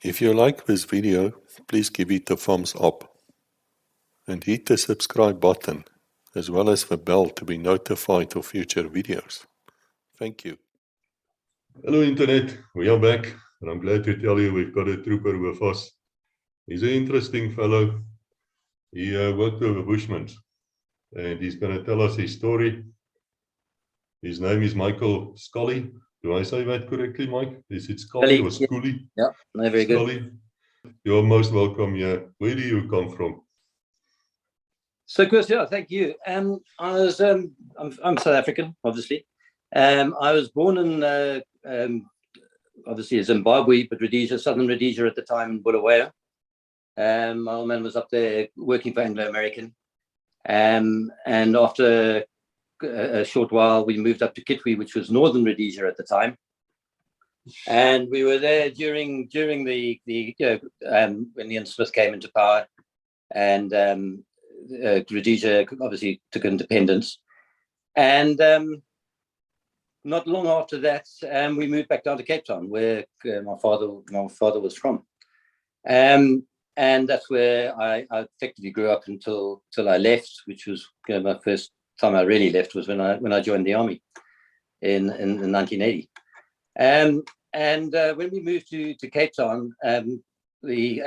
If you like this video, please give it a thumbs up and hit the subscribe button as well as the bell to be notified of future videos. Thank you. Hello Internet, we are back and I'm glad to tell you we've got a trooper with us. He's an interesting fellow. He worked with the Bushmen and he's going to tell us his story. His name is Michael Scully. Do I say that correctly, Mike? Is it Scully or Scully? Yeah, no, very Scully. good. You're most welcome here. Where do you come from? So, Chris, yeah, thank you. I'm South African, obviously. I was born in obviously Zimbabwe, but Rhodesia, Southern Rhodesia at the time in Bulawayo. My old man was up there working for Anglo American, and after a short while, we moved up to Kitwe, which was Northern Rhodesia at the time. And we were there during the when Ian Smith came into power, and Rhodesia obviously took independence. And not long after that, we moved back down to Cape Town, where my father was from. And that's where I effectively grew up until I left, which was my first time I really left was when I joined the army in 1980. And when we moved to Cape Town, the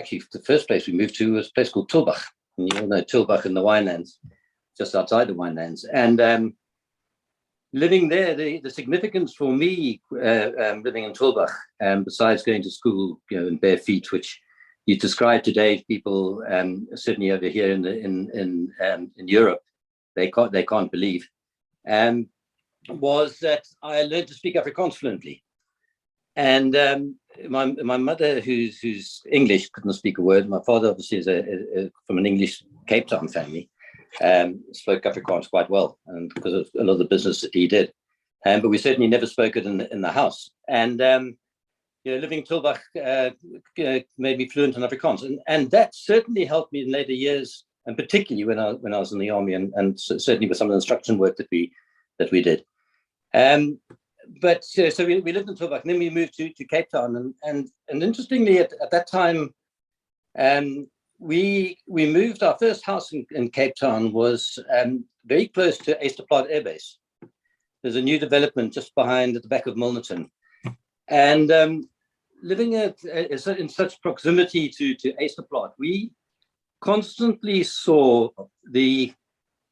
first place we moved to was a place called Tulbagh. And you all know Tulbagh in the winelands, just outside the winelands. And living there, the significance for me living in Tulbagh, besides going to school, in bare feet, which you describe today, people certainly over here in Europe, they can't believe, was that I learned to speak Afrikaans fluently. And my mother, who's English, couldn't speak a word. My father, obviously, is from an English Cape Town family, spoke Afrikaans quite well, and because of a lot of the business that he did. But we certainly never spoke it in the house. And living in Tulbagh made me fluent in Afrikaans, and that certainly helped me in later years, and particularly when I was in the army, and certainly with some of the instruction work that we did. But so we lived in Tulbagh, and then we moved to Cape Town, and interestingly at that time, we moved. Our first house in Cape Town was very close to Easterplaat Air Base. There's a new development just behind at the back of Milnerton, and living in such proximity to Easterplaat, we constantly saw the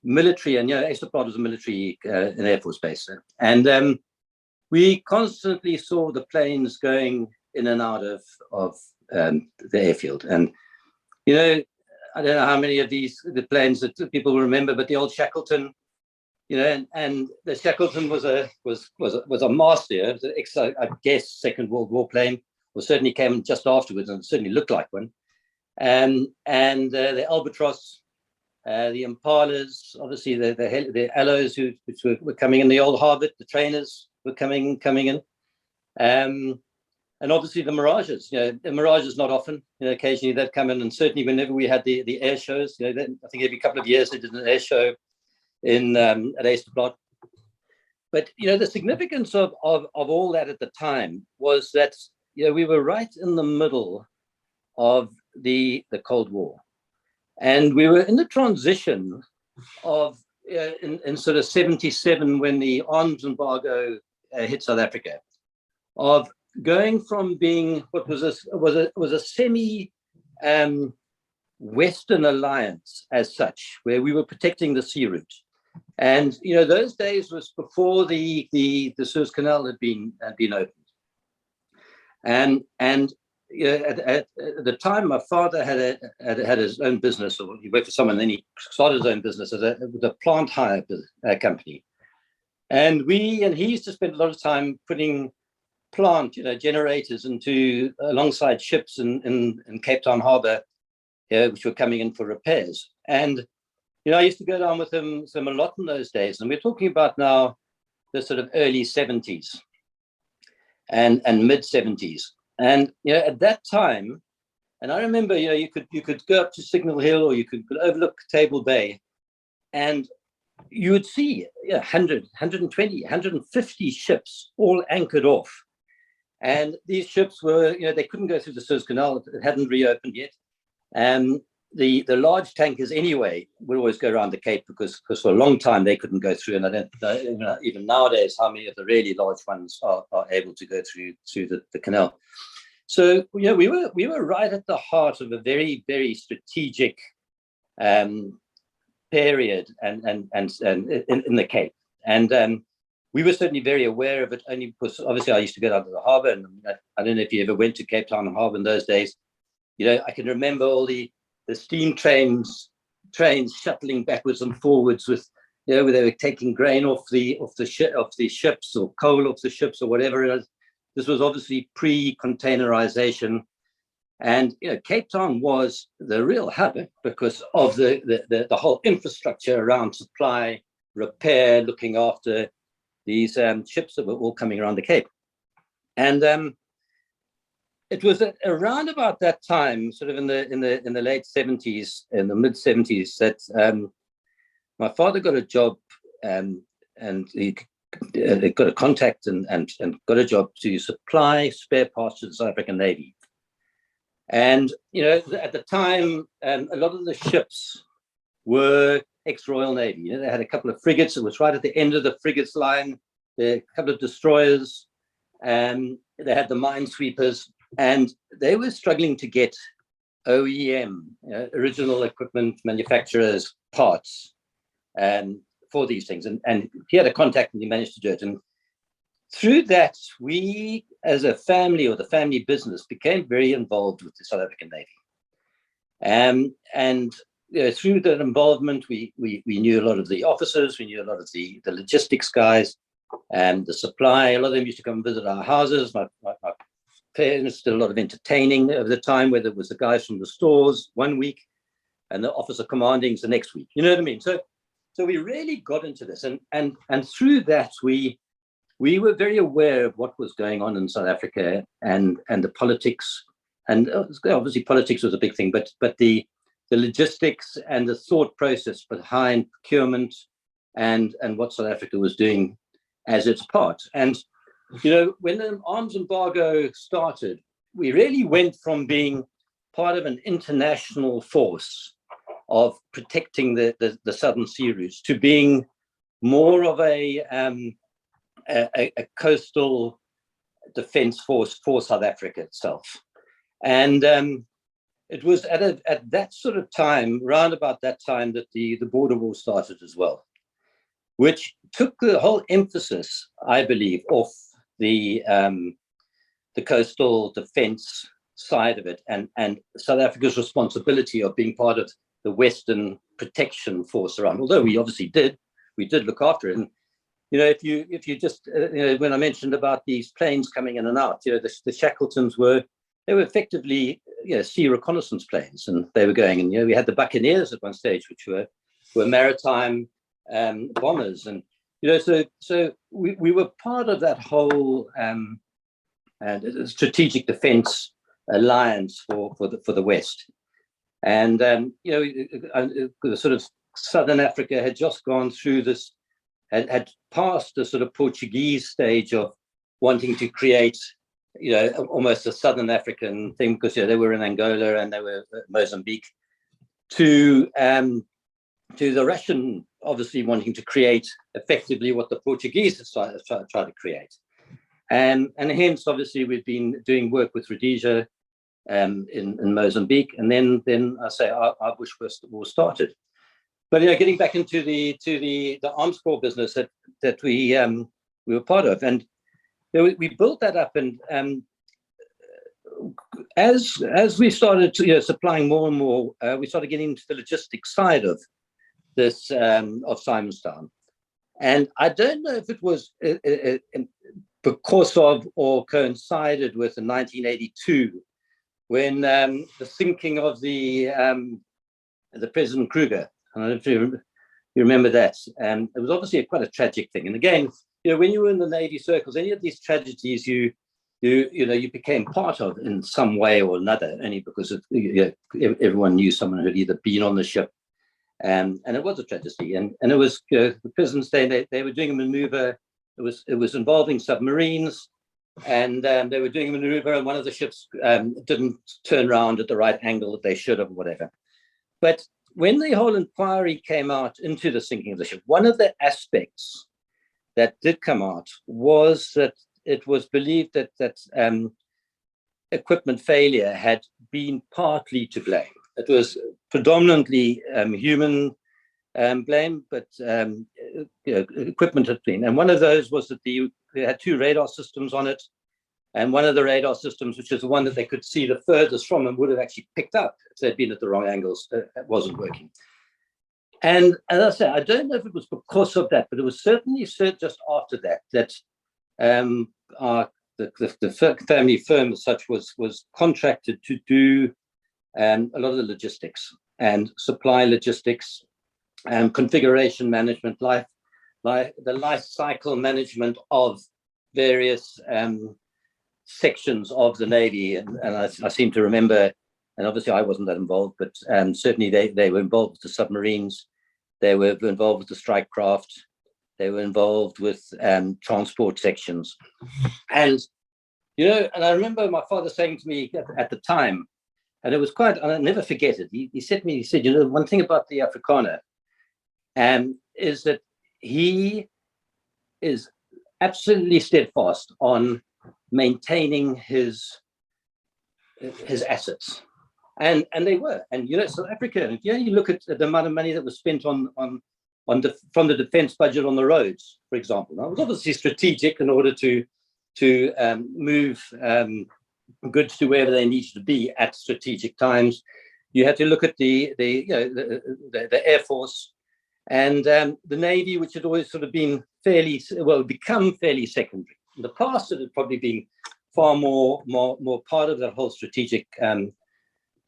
military, and Easterplaat was a military an Air Force base, and we constantly saw the planes going in and out of the airfield. And I don't know how many of the planes that people will remember, but the old Shackleton, and the Shackleton was a master. It was I guess Second World War plane, or certainly came just afterwards, and certainly looked like one. And the Albatross, the Impalas, obviously the Allos which were coming in, the old Harvard, the trainers were coming in, and obviously the Mirages. The Mirages not often. Occasionally they'd come in, and certainly whenever we had the air shows, I think every couple of years they did an air show in at Easterplaat. But the significance of all that at the time was that we were right in the middle of the Cold War, and we were in the transition of in sort of 1977, when the arms embargo hit South Africa, of going from being what was a semi Western alliance as such, where we were protecting the sea route. And those days was before the Suez Canal had been opened, and at the time, my father had his own business, or he worked for someone, then he started his own business with a plant hire company. And he used to spend a lot of time putting plant generators alongside ships in Cape Town Harbour, which were coming in for repairs. And I used to go down with him a lot in those days, and we're talking about now the sort of early 70s and mid 70s. And at that time, and I remember, you could go up to Signal Hill, or you could overlook Table Bay, and you would see 100, 120, 150 ships all anchored off. And these ships were, they couldn't go through the Suez Canal. It hadn't reopened yet. The large tankers anyway would always go around the Cape because for a long time they couldn't go through. And I don't know, even nowadays, how many of the really large ones are able to go through the canal. So, we were right at the heart of a very, very strategic period and in the Cape. And we were certainly very aware of it, only because obviously I used to go down to the harbour, and I don't know if you ever went to Cape Town Harbour in those days. I can remember all the steam trains shuttling backwards and forwards with, where they were taking grain off the ships, or coal off the ships, or whatever it is. This was obviously pre-containerization. And Cape Town was the real hub because of the whole infrastructure around supply, repair, looking after these ships that were all coming around the Cape. And it was around about that time, sort of in the late 70s, in the mid 70s, that my father got a job, and he got a contact and got a job to supply spare parts to the South African Navy. And, at the time, a lot of the ships were ex-Royal Navy. They had a couple of frigates. It was right at the end of the frigates line. There were a couple of destroyers. They had the minesweepers. And they were struggling to get OEM, original equipment manufacturers, parts for these things. And he had a contact and he managed to do it. And through that, we, as a family, or the family business, became very involved with the South African Navy. And through that involvement, we knew a lot of the officers, we knew a lot of the logistics guys, and the supply. A lot of them used to come and visit our houses. My parents did a lot of entertaining over the time, whether it was the guys from the stores one week and the officer commandings the next week. You know what I mean? So we really got into this. And through that, we were very aware of what was going on in South Africa and the politics. And obviously politics was a big thing, but the logistics and the thought process behind procurement and what South Africa was doing as its part. And, when the arms embargo started, we really went from being part of an international force of protecting the southern sea routes to being more of a coastal defense force for South Africa itself. And it was at that sort of time, round about that time, that the border war started as well, which took the whole emphasis, I believe, off the coastal defense side of it and South Africa's responsibility of being part of the Western protection force around. Although we obviously did look after it. And if you just when I mentioned about these planes coming in and out, the Shackletons were effectively sea reconnaissance planes, and they were going. And we had the Buccaneers at one stage, which were maritime bombers, and so we were part of that whole strategic defense alliance for the West. And the sort of Southern Africa had just gone through this, had passed the sort of Portuguese stage of wanting to create almost a Southern African thing, because they were in Angola and they were Mozambique, to the Russian obviously wanting to create effectively what the Portuguese have tried to create. And hence, obviously, we've been doing work with Rhodesia in Mozambique, and then I say our Bush war started. But getting back into the arms corps business that we were part of, and we built that up, and as we started supplying more and more, we started getting into the logistics side of this of Simonstown. And I don't know if it was because of or coincided with in 1982 when the sinking of the President Kruger. I don't know if you remember that. It was obviously quite a tragic thing. And again, when you were in the Navy circles, any of these tragedies you became part of in some way or another, only because of, everyone knew someone who had either been on the ship. And it was a tragedy. And it was the President's Day. They were doing a maneuver. It was involving submarines. and they were doing a maneuver, and one of the ships didn't turn around at the right angle that they should have, or whatever. But when the whole inquiry came out into the sinking of the ship, one of the aspects that did come out was that it was believed that equipment failure had been partly to blame. It was predominantly human blame, but equipment had been. And one of those was that they had two radar systems on it. And one of the radar systems, which is the one that they could see the furthest from them, would have actually picked up if they'd been at the wrong angles. It wasn't working. And as I say, I don't know if it was because of that, but it was certainly just after that the family firm as such was contracted to do a lot of the logistics and supply logistics and configuration management, the life cycle management of various sections of the Navy. And I seem to remember, and obviously I wasn't that involved, but certainly they were involved with the submarines, they were involved with the strike craft, they were involved with transport sections. And, and I remember my father saying to me at the time, and it was quite, and I'll never forget it, he said to me, he said, one thing about the Afrikaner is that he is absolutely steadfast on maintaining his assets, and they were. And South Africa, if you look at the amount of money that was spent from the defense budget on the roads, for example, now it was obviously strategic in order to move goods to wherever they needed to be at strategic times. You had to look at the Air Force and the Navy, which had always sort of been become fairly secondary. In the past, it had probably been far more part of that whole strategic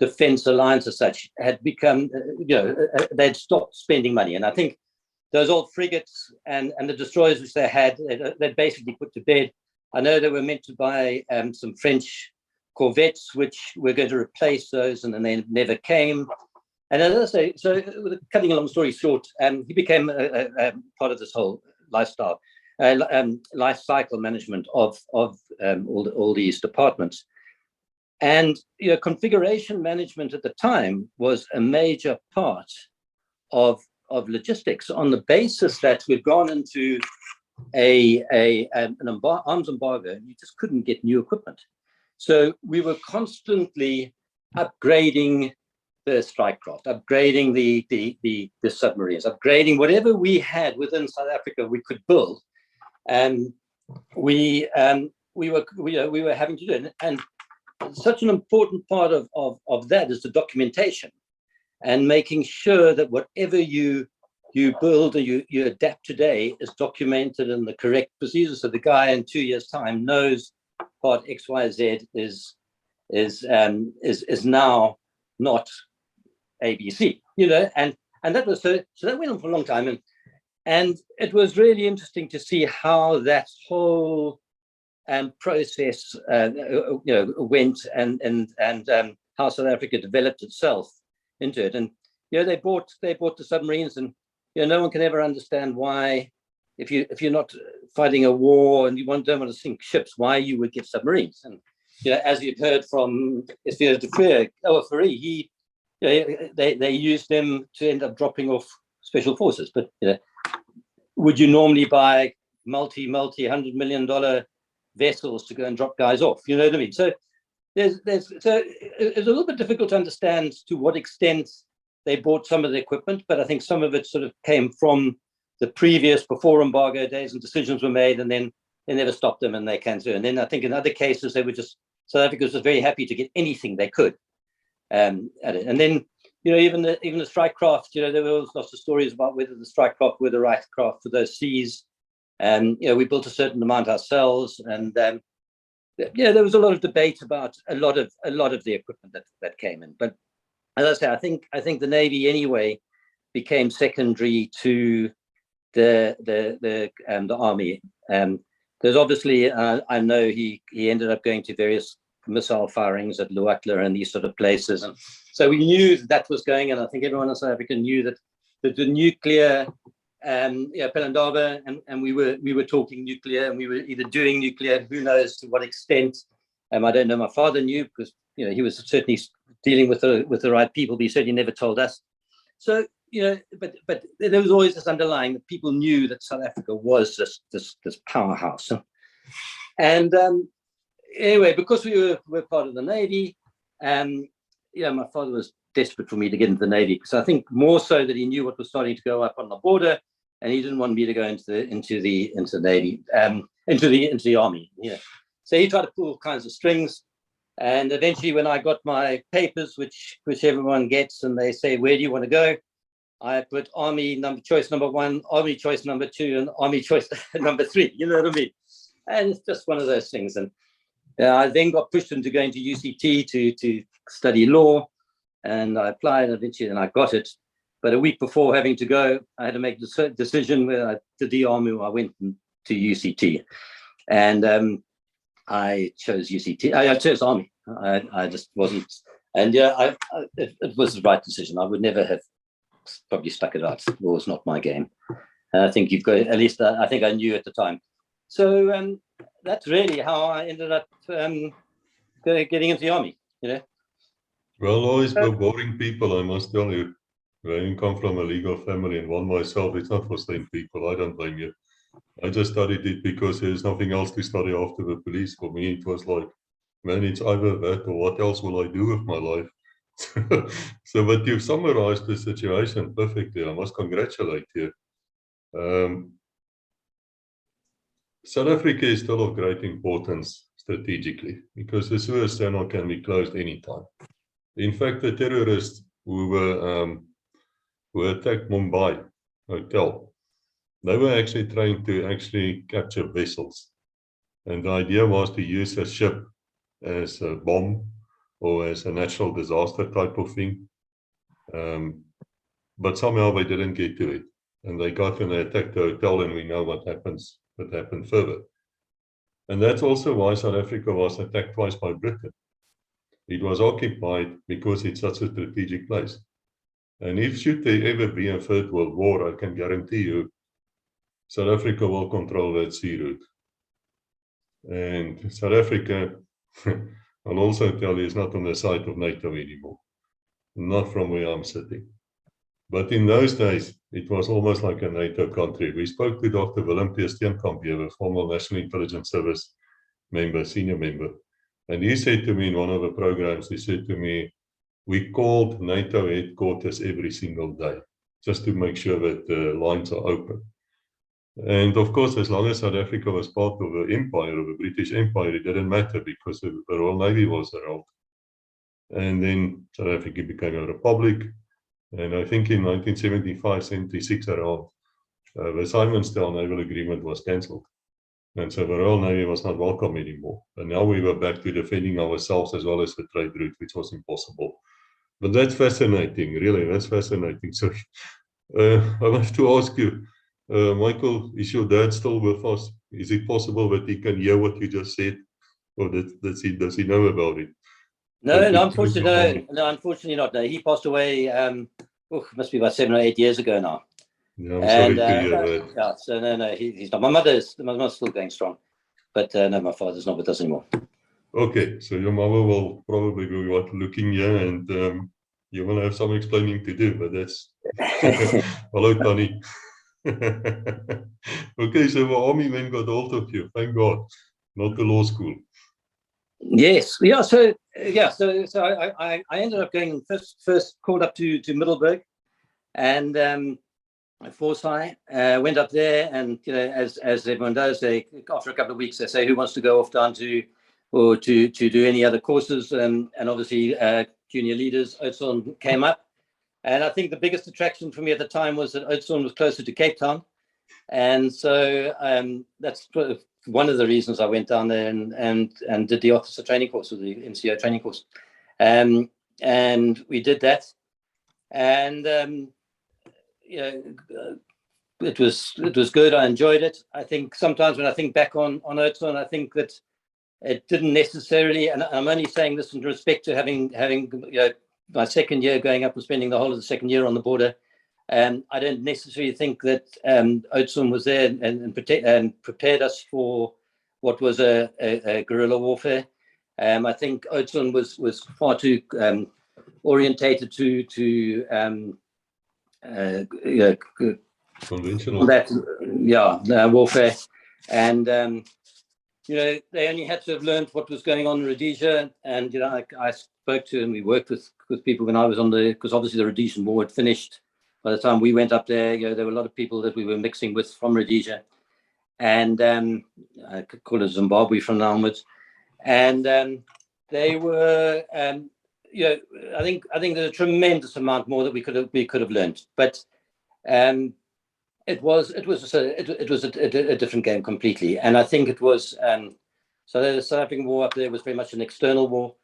defense alliance as such, had become, they'd stopped spending money. And I think those old frigates and the destroyers which they had, they'd basically put to bed. I know they were meant to buy some French corvettes, which were going to replace those, and then they never came. And as I say, so cutting a long story short, he became a part of this whole life cycle management of all these departments. And configuration management at the time was a major part of logistics, on the basis that we'd gone into an arms embargo, and you just couldn't get new equipment. So we were constantly upgrading the strike craft, upgrading the submarines, upgrading whatever we had within South Africa we could build, and we were having to do it. And such an important part of that is the documentation, and making sure that whatever you build or you adapt today is documented in the correct procedures, so the guy in 2 years' time knows part XYZ is now not ABC, and that was so that went on for a long time, and it was really interesting to see how that whole process went, and how South Africa developed itself into it. And they bought the submarines, and no one can ever understand why, if you're not fighting a war and you don't want to sink ships, why you would get submarines. And as you've heard from Esfier de Fourie, they used them to end up dropping off special forces. But would you normally buy multi-$100 million vessels to go and drop guys off? You know what I mean? So it's a little bit difficult to understand to what extent they bought some of the equipment, but I think some of it sort of came from the previous, before embargo days, and decisions were made, and then they never stopped them, and they came through. And then I think in other cases they were just, South Africa was very happy to get anything they could at it. And then even the strike craft, there were lots of stories about whether the strike craft were the right craft for those seas. We built a certain amount ourselves, and there was a lot of debate about a lot of the equipment that came in. But as I say, I think the Navy anyway became secondary to the Army. There's obviously I know he ended up going to various missile firings at Luatla and these sort of places, and so we knew that was going. And I think everyone in South Africa knew that the nuclear Pelindaba, and we were talking nuclear, and we were either doing nuclear, who knows to what extent. I don't know. My father knew because he was certainly dealing with the right people, but he certainly never told us. So but there was always this underlying that people knew that South Africa was this powerhouse. And anyway, because we were part of the Navy, my father was desperate for me to get into the Navy, because I think more so that he knew what was starting to go up on the border, and he didn't want me to go into the Navy, into the Army. So he tried to pull all kinds of strings, and eventually, when I got my papers, which everyone gets, and they say, "Where do you want to go?" I put Army choice number 1, Army choice number 2, and Army choice number 3. You know what I mean? And it's just one of those things. And I then got pushed into going to UCT to study law, and I applied eventually, and I got it. But a week before having to go, I had to make a decision where I did the Army, or I went to UCT. And I chose UCT. I chose Army. I just wasn't. And it was the right decision. I would never have probably stuck it out. It was not my game. And I think you've got, at least I think I knew at the time. So that's really how I ended up getting into the Army, Well, always boring people, I must tell you. I come from a legal family, and one myself, it's not for sane people. I don't blame you. I just studied it because there's nothing else to study after the police. For me, it was like, man, it's either that or what else will I do with my life? So, but you've summarized the situation perfectly. I must congratulate you. South Africa is still of great importance strategically, because the Suez Channel can be closed anytime. In fact, the terrorists who attacked Mumbai hotel, they were actually trying to capture vessels. And the idea was to use a ship as a bomb or as a natural disaster type of thing. But somehow they didn't get to it. And they got and they attacked the hotel, and we know what happened further. And that's also why South Africa was attacked twice by Britain. It was occupied because it's such a strategic place. And if should there ever be a Third World War, I can guarantee you, South Africa will control that sea route. And South Africa, I'll also tell you, is not on the side of NATO anymore. Not from where I'm sitting. But in those days, it was almost like a NATO country. We spoke to Dr. Willem P. Steenkamp, a former National Intelligence Service member, senior member. And he said to me in one of the programs, he said to me, we called NATO headquarters every single day, just to make sure that the lines are open. And of course, as long as South Africa was part of the empire, of the British Empire, it didn't matter, because the Royal Navy was around. And then South Africa became a republic. And I think in 1975-76 around, the Simonstown Naval Agreement was cancelled. And so the Royal Navy was not welcome anymore. And now we were back to defending ourselves as well as the trade route, which was impossible. But that's fascinating, really, that's fascinating. So I have to ask you, Michael, is your dad still with us? Is it possible that he can hear what you just said? Or does he know about it? No, unfortunately not. No, he passed away, must be about 7 or 8 years ago now. Yeah, I'm sorry to hear that. Yeah, so no, he's not. My mother's still going strong, but no, my father's not with us anymore. Okay, so your mother will probably be looking here, and you will have some explaining to do, but that's... Hello, Tony. Okay, so the army then got hold of you, thank God, not the law school. Yes, yeah. So I ended up going first called up to Middelburg, and Forsyth, went up there, and as everyone does, they after a couple of weeks they say who wants to go off down to do any other courses, and obviously junior leaders, Oudtshoorn came up, and I think the biggest attraction for me at the time was that Oudtshoorn was closer to Cape Town, and so that's one of the reasons I went down there and did the officer training course, or the NCO training course, and we did that, and it was good. I enjoyed it. I think sometimes when I think back on Oudtshoorn, I think that it didn't necessarily, and I'm only saying this in respect to having my second year going up and spending the whole of the second year on the border. I don't necessarily think that Oatsum was there and prepared us for what was a guerrilla warfare. I think Oatsum was far too orientated to Conventional. Warfare, and they only had to have learned what was going on in Rhodesia. And I spoke to and we worked with people when I was on because obviously the Rhodesian War had finished by the time we went up there. There were a lot of people that we were mixing with from Rhodesia, and I could call it Zimbabwe from now onwards. And they were, I think there's a tremendous amount more that we could have learned, but it was a different game completely. And I think it was so the South African War up there was very much an external war,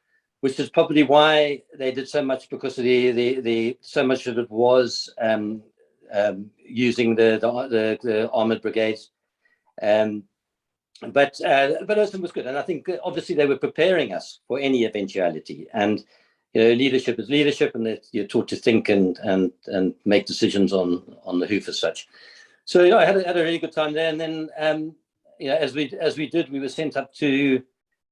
which is probably why they did so much, because of the so much of it was using the armored brigades. But Oatsum was good, and I think obviously they were preparing us for any eventuality. And leadership is leadership, and you're taught to think and make decisions on the hoof as such. So I had a really good time there. And then as we did, we were sent up to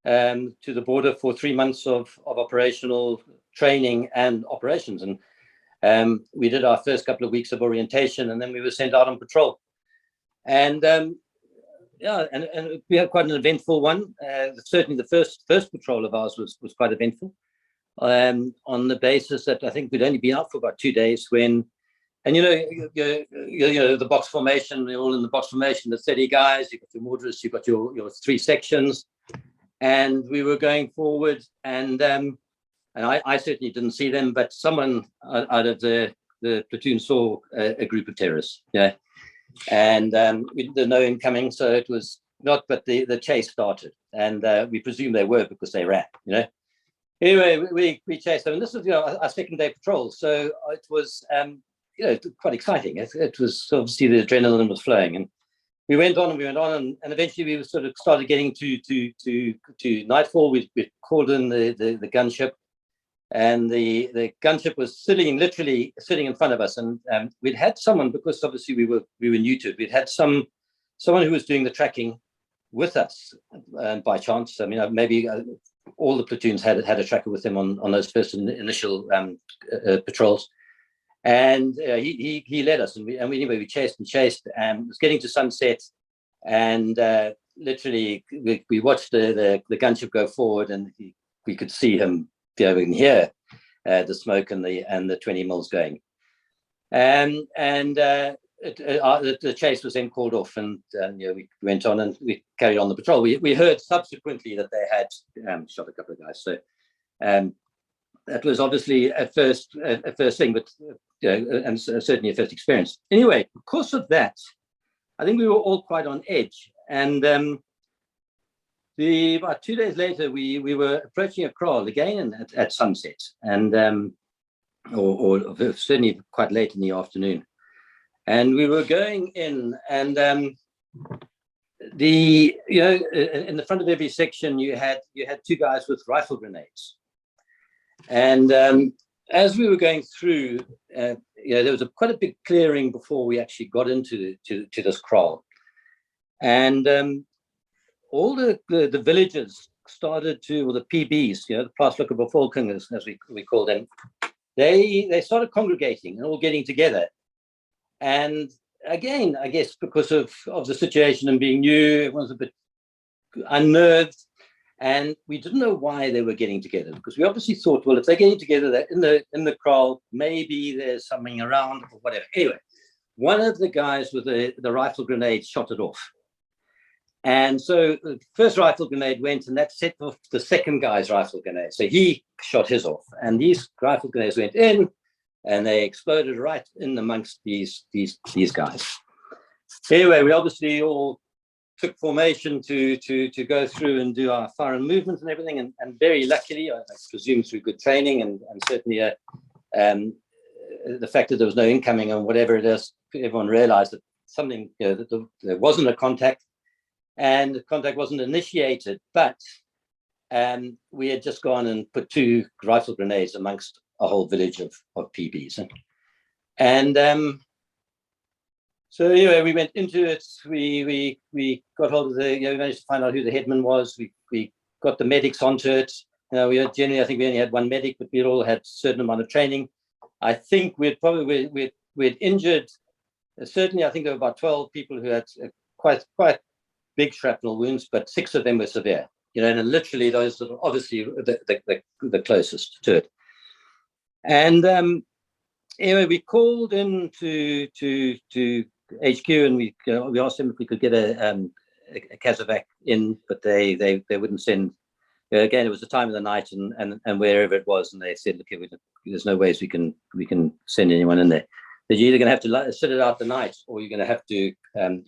the border for 3 months of operational training and operations. And we did our first couple of weeks of orientation, and then we were sent out on patrol. And and we had quite an eventful one. Certainly the first patrol of ours was quite eventful, on the basis that I think we'd only been out for about 2 days when, and the box formation, they're all in the box formation, the 30 guys, you've got your mortarists, you've got your 3 sections, and we were going forward, and I certainly didn't see them, but someone out of the platoon saw a group of terrorists, and we didn't know incoming, so it was not, but the chase started, and we presumed they were because they ran, Anyway, we chased them, and this was our second day patrol, so it was quite exciting. It was obviously the adrenaline was flowing, and we went on, and eventually we sort of started getting to nightfall. We called in the gunship, and the gunship was literally sitting in front of us, and we'd had someone, because obviously we were new to it. We'd had someone who was doing the tracking with us, by chance. I mean, maybe all the platoons had a tracker with them on those first initial patrols. And he led us, and we chased, and it was getting to sunset, and literally we watched the gunship go forward, and we could see him, we can hear the smoke and the 20 mils going, and the chase was then called off, and we went on and we carried on the patrol. We heard subsequently that they had shot a couple of guys, so that was obviously a first thing, but and certainly a first experience. Anyway, because of that, I think we were all quite on edge, and about 2 days later, we were approaching a kraal again at sunset, and or certainly quite late in the afternoon, and we were going in, and in the front of every section you had 2 guys with rifle grenades. And as we were going through, there was quite a big clearing before we actually got into this kraal, and all the villagers started to, or the PBs, the plaaslike bevolking, as we call them, they started congregating and all getting together. And again, I guess because of the situation and being new, it was a bit unnerved. And we didn't know why they were getting together, because we obviously thought, well, if they're getting together in the kraal, maybe there's something around or whatever. Anyway, one of the guys with the rifle grenade shot it off. And so the first rifle grenade went, and that set off the second guy's rifle grenade. So he shot his off, and these rifle grenades went in, and they exploded right in amongst these guys. Anyway, we obviously all took formation to go through and do our fire and movement and everything, and very luckily, I presume through good training and certainly the fact that there was no incoming and whatever it is, everyone realized that something, that there wasn't a contact, and the contact wasn't initiated, but we had just gone and put 2 rifle grenades amongst a whole village of PBs, And so anyway, we went into it. We got hold of the, we managed to find out who the headman was. We got the medics onto it. We had generally, I think we only had one medic, but we all had a certain amount of training. I think we'd injured, certainly I think there were about 12 people who had quite big shrapnel wounds, but 6 of them were severe. And literally those are obviously the closest to it. And anyway, we called in to HQ, and we asked them if we could get a casevac in, but they wouldn't send. Again, it was the time of the night, and wherever it was, and they said, "Look, there's no ways we can send anyone in there. That you're either going to have to sit it out the night, or you're going to have to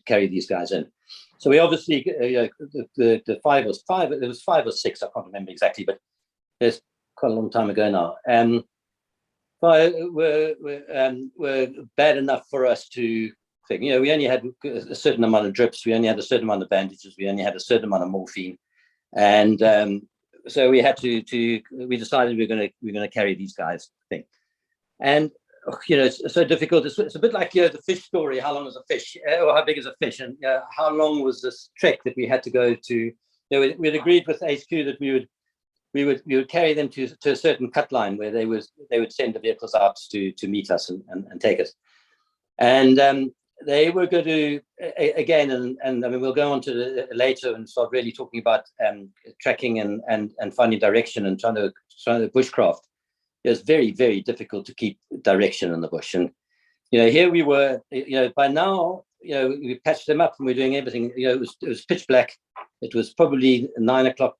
carry these guys in." So we obviously, the 5 was 5. It was 5 or 6. I can't remember exactly, but it's quite a long time ago now. Were bad enough for us to think. We only had a certain amount of drips. We only had a certain amount of bandages. We only had a certain amount of morphine, and so we had to. We decided we're going to carry these guys. Thing, and it's so difficult. It's a bit like the fish story. How long is a fish, or how big is a fish, and how long was this trek that we had to go to? We'd agreed with HQ that we would carry them to a certain cut line where they would send the vehicles out to meet us and take us. And they were going to again, and I mean we'll go on to later and start really talking about tracking and finding direction and trying to bushcraft. It's very, very difficult to keep direction in the bush. And here we were. By now, we patched them up and we're doing everything. It was pitch black. It was probably 9 o'clock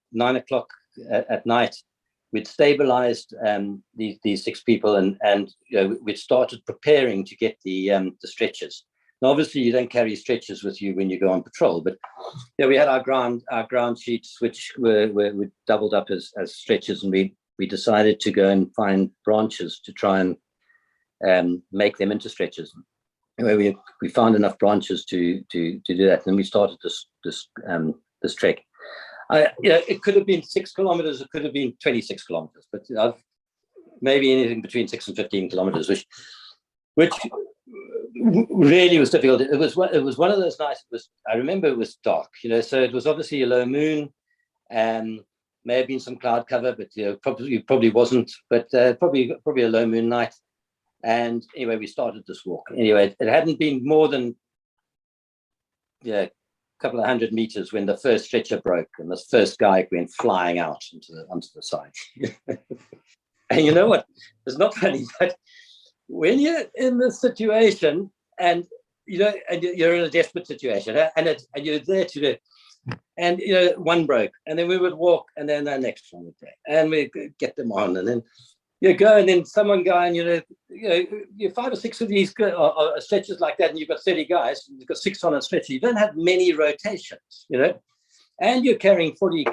at night. We'd stabilized these 6 people, and we'd started preparing to get the stretchers. Now, obviously, you don't carry stretchers with you when you go on patrol, but we had our ground sheets, which were doubled up as stretchers, and we decided to go and find branches to try and make them into stretchers. Anyway, we found enough branches to do that, and we started this trek. It could have been 6 kilometers, it could have been 26 kilometers, but maybe anything between 6 and 15 kilometers, which really was difficult. It was one of those nights. I remember it was dark, so it was obviously a low moon, and may have been some cloud cover, but probably wasn't. But probably a low moon night. And anyway, we started this walk. Anyway, it hadn't been more than a couple of 100 meters when the first stretcher broke, and this first guy went flying out onto the side. And you know what? It's not funny, but when you're in this situation, and and you're in a desperate situation, and you're there to do. And one broke, and then we would walk, and then the next one would break, and we get them on, and then you go, and then someone going, you're 5 or 6 of these stretchers like that, and you've got 30 guys, and you've got 6 on a stretcher. You don't have many rotations, and you're carrying 30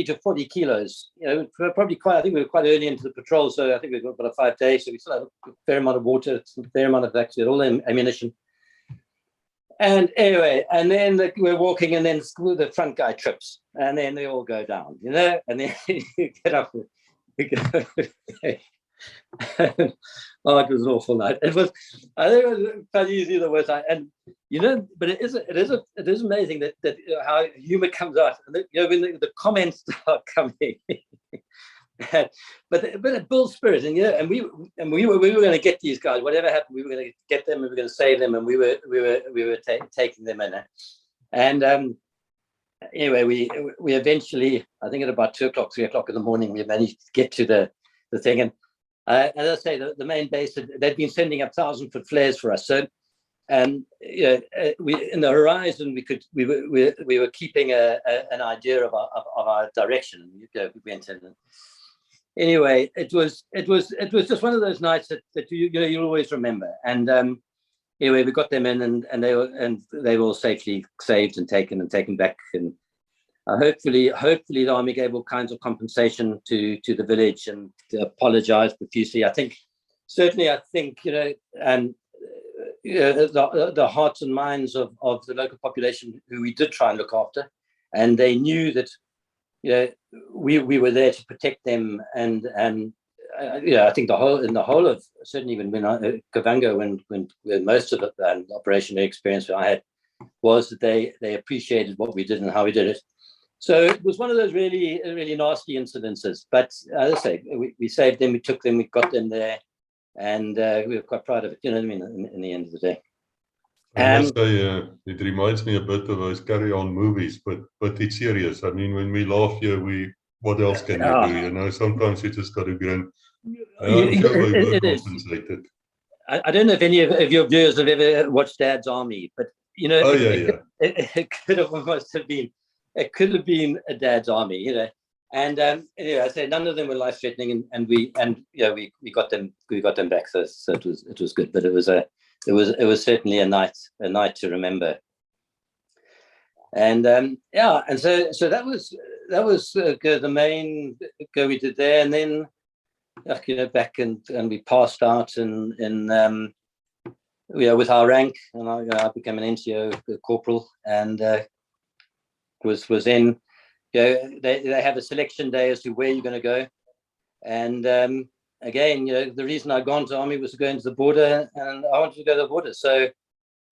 to 40 kilos. Probably I think we were quite early into the patrol, so I think we've got about 5 days, so we still have a fair amount of water, a fair amount of actually all the ammunition. And anyway, and then we're walking, and then the front guy trips, and then they all go down, and then you get up. Oh, it was an awful night. I think it was probably easily the worst night, and but it is amazing that how humor comes out, and when the comments start coming. But it builds spirit, and we were going to get these guys. Whatever happened, we were going to get them. We were going to save them, and we were taking them in. And anyway, we eventually, I think at about 2 o'clock, 3 o'clock in the morning, we managed to get to the thing. And as I say, the main base they'd been sending up 1,000-foot flares for us. So, we in the horizon we were keeping an idea of our direction. We went in. And, anyway, it was just one of those nights that you'll always remember. And anyway, we got them in, and they were all safely saved and taken back. And hopefully the army gave all kinds of compensation to the village and apologized profusely. I think the hearts and minds of the local population who we did try and look after, and they knew that we were there to protect them, and I think in the whole of certainly when Kavango, when most of the operational experience I had was that they appreciated what we did and how we did it. So it was one of those really, really nasty incidences. But as I say, we saved them, we took them, we got them there, and we were quite proud of it. You know what I mean? In the end of the day. I must say, it reminds me a bit of those carry-on movies, but it's serious. I mean, when we laugh here, what else can you do? You know, sometimes you just got to grin. I'm sure we were compensated. I don't know if any of your viewers have ever watched Dad's Army, but you know, it could have almost have been. It could have been a Dad's Army, you know. And anyway, I say none of them were life-threatening, and we got them back. So it was good, but it was certainly a night to remember. And and so that was the main go we did there, and then back and we passed out in with our rank, and I became an NCO corporal, and was in. They have a selection day as to where you're going to go, and again, the reason I'd gone to Army was to go into the border, and I wanted to go to the border. So,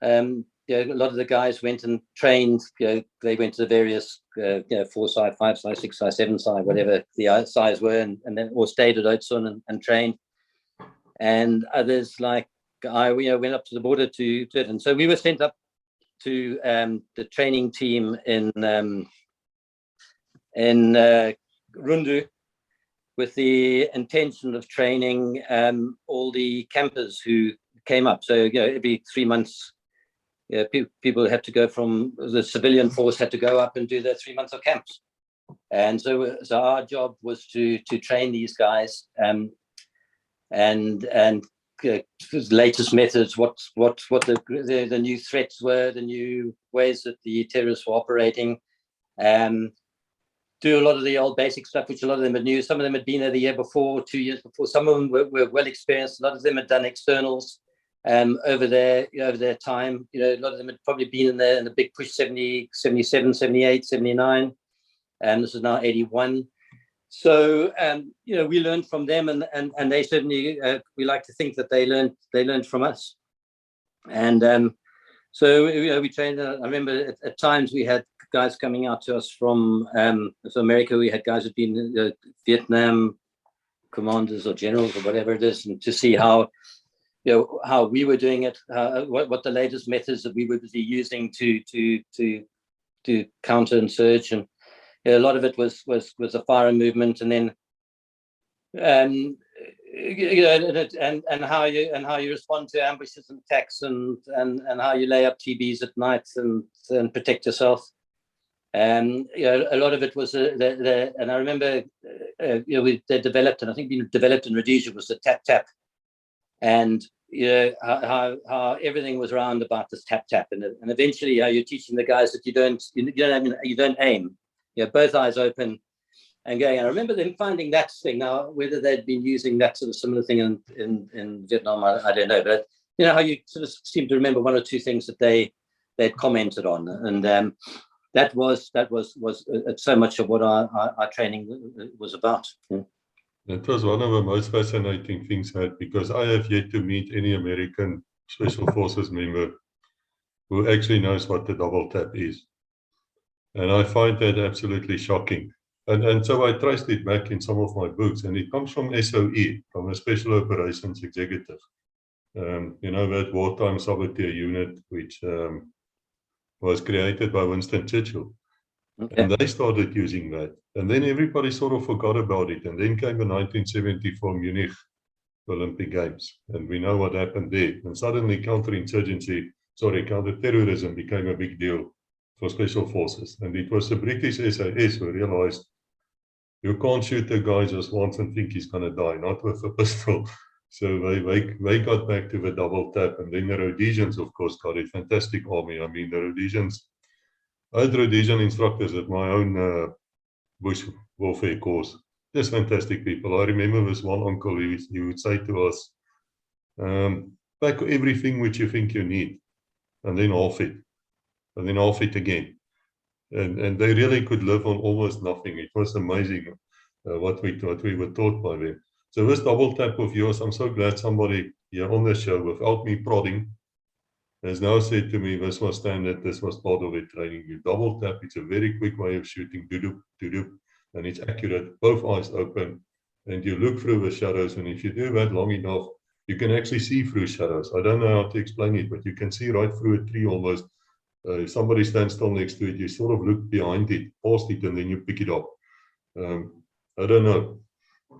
a lot of the guys went and trained. They went to the various, 4-side, 5-side, 6-side, 7-side, whatever the sides were, and then or stayed at Oudtshoorn and trained. And others like I, went up to the border to it, and so we were sent up to the training team in Rundu, with the intention of training all the campers who came up. So every 3 months, people had to go from the civilian force had to go up and do their 3 months of camps. And so our job was to train these guys and latest methods, what the new threats were, the new ways that the terrorists were operating. Do a lot of the old basic stuff, which a lot of them had knew. Some of them had been there the year before, 2 years before. Some of them were well experienced. A lot of them had done externals over their time. A lot of them had probably been in the big push 70, 77, 78, 79. And this is now 81. So, we learned from them, and they certainly, we like to think that they learned from us. And so, we trained. I remember at times we had guys coming out to us from America. We had guys who'd been Vietnam commanders or generals or whatever it is, and to see how we were doing it, what the latest methods that we were using to counter and surge, and a lot of it was a fire movement, and then and how you respond to ambushes and attacks, and how you lay up TBs at night and protect yourself. A lot of it was and I remember they developed, and I think being developed in Rhodesia was the tap, and how everything was around about this tap, and eventually you're teaching the guys that you don't aim, both eyes open and going. And I remember them finding that thing. Now whether they'd been using that sort of similar thing in Vietnam, I don't know, but how you sort of seem to remember one or two things that they'd commented on, and that was so much of what our training was about. It was one of the most fascinating things I had, because I have yet to meet any American Special Forces member who actually knows what the double tap is. And I find that absolutely shocking. And so I traced it back in some of my books, and it comes from SOE, from a Special Operations Executive. That wartime saboteur unit, which was created by Winston Churchill. Okay. And they started using that. And then everybody sort of forgot about it. And then came the 1974 Munich Olympic Games. And we know what happened there. And suddenly counterterrorism became a big deal for Special Forces. And it was the British SAS who realized you can't shoot the guy just once and think he's going to die, not with a pistol. So they got back to the double tap, and then the Rhodesians, of course, got a fantastic army. I mean, the Rhodesians, I had Rhodesian instructors at my own bush warfare course. Just fantastic people. I remember this one uncle, he would say to us, pack everything which you think you need, and then half it, and then half it again. And they really could live on almost nothing. It was amazing what we were taught by them. So this double tap of yours, I'm so glad somebody here on the show, without me prodding, has now said to me, this was standard, this was part of it training. You double tap, it's a very quick way of shooting, do-do, and it's accurate, both eyes open, and you look through the shadows, and if you do that long enough, you can actually see through shadows. I don't know how to explain it, but you can see right through a tree almost. If somebody stands still next to it, you sort of look behind it, past it, and then you pick it up. I don't know,